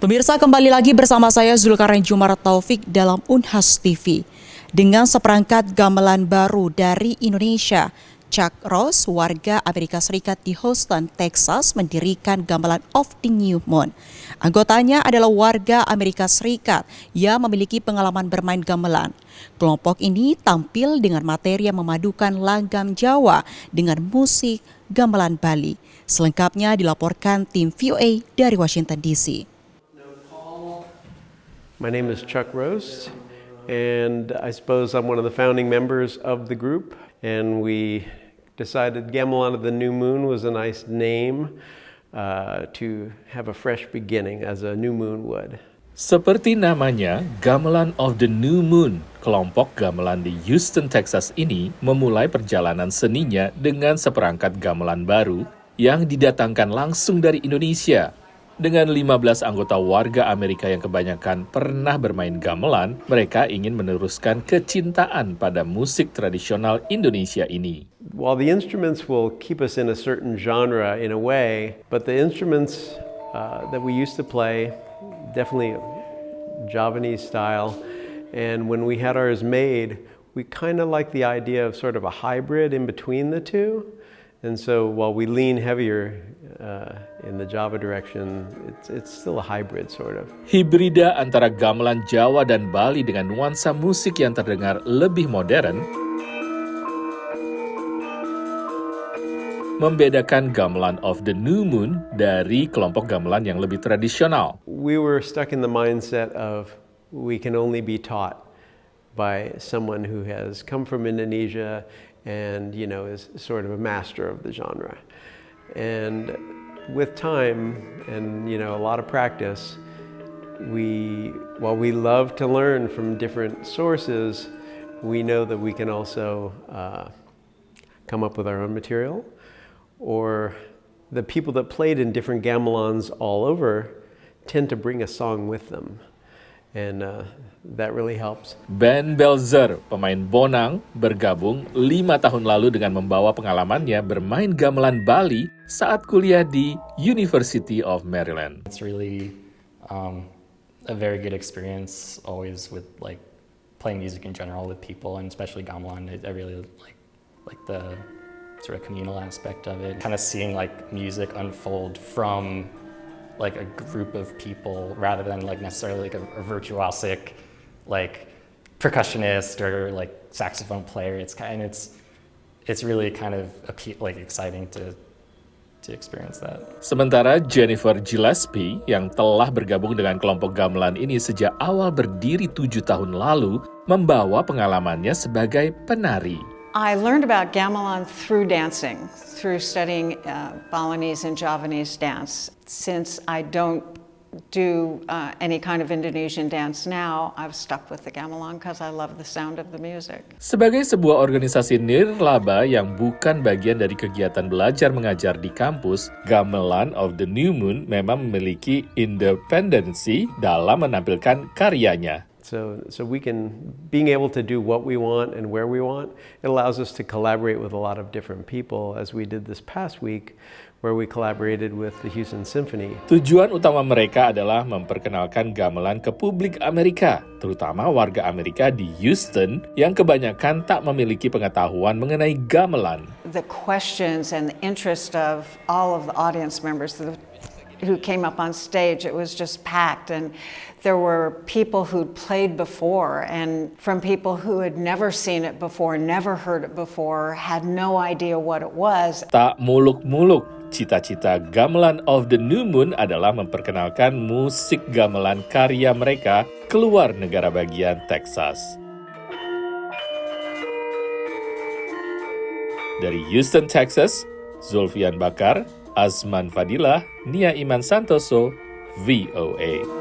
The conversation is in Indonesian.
Pemirsa, kembali lagi bersama saya Zulkarnain Jumar Taufik dalam Unhas TV. Dengan seperangkat gamelan baru dari Indonesia, Chuck Ross, warga Amerika Serikat di Houston, Texas, mendirikan Gamelan of the New Moon. Anggotanya adalah warga Amerika Serikat yang memiliki pengalaman bermain gamelan. Kelompok ini tampil dengan materi yang memadukan langgam Jawa dengan musik gamelan Bali. Selengkapnya dilaporkan tim VOA dari Washington DC. My name is Chuck Roast, and I suppose I'm one of the founding members of the group. And we decided Gamelan of the New Moon was a nice name to have a fresh beginning as a new moon would. Seperti namanya, Gamelan of the New Moon, kelompok gamelan di Houston, Texas ini memulai perjalanan seninya dengan seperangkat gamelan baru yang didatangkan langsung dari Indonesia. Dengan 15 anggota warga Amerika yang kebanyakan pernah bermain gamelan, mereka ingin meneruskan kecintaan pada musik tradisional Indonesia ini. While the instruments will keep us in a certain genre in a way, but the instruments that we used to play, definitely Javanese style, and when we had ours made, we kind of like the idea of sort of a hybrid in between the two. And so while we lean heavier in the Java direction, it's still a hybrid sort of. Hibrida antara gamelan Jawa dan Bali dengan nuansa musik yang terdengar lebih modern membedakan Gamelan of the New Moon dari kelompok gamelan yang lebih tradisional. We were stuck in the mindset of we can only be taught by someone who has come from Indonesia and, you know, is sort of a master of the genre. And with time and, you know, a lot of practice, while we love to learn from different sources, we know that we can also come up with our own material. Or the people that played in different gamelans all over tend to bring a song with them. And that really helps. Ben Belzer, pemain bonang, bergabung 5 tahun lalu dengan membawa pengalamannya bermain gamelan Bali saat kuliah di University of Maryland. It's really a very good experience always with like playing music in general with people, and especially gamelan. I really like the sort of communal aspect of it. Kind of seeing like music unfold from like a group of people rather than like necessarily like a virtuosic like percussionist or like saxophone player. It's really kind of like exciting to experience that. Sementara Jennifer Gillespie yang telah bergabung dengan kelompok gamelan ini sejak awal berdiri 7 tahun lalu membawa pengalamannya sebagai penari. I learned about gamelan through dancing, through studying Balinese and Javanese dance. Since I don't do any kind of Indonesian dance now, I've stuck with the gamelan because I love the sound of the music. Sebagai sebuah organisasi nirlaba yang bukan bagian dari kegiatan belajar mengajar di kampus, Gamelan of the New Moon memang memiliki independensi dalam menampilkan karyanya. So we can, being able to do what we want and where we want, it allows us to collaborate with a lot of different people, as we did this past week, where we collaborated with the Houston Symphony. Tujuan utama mereka adalah memperkenalkan gamelan ke publik Amerika, terutama warga Amerika di Houston yang kebanyakan tak memiliki pengetahuan mengenai gamelan. The questions and the interest of all of the audience members who came up on stage, it was just packed, and there were people who'd played before, and from people who had never seen it before, never heard it before, had no idea what it was. Tak muluk-muluk, cita-cita Gamelan of the New Moon adalah memperkenalkan musik gamelan karya mereka keluar negara bagian Texas. Dari Houston, Texas, Zulfian Bakar, Azman Fadilah, Nia Iman Santoso, VOA.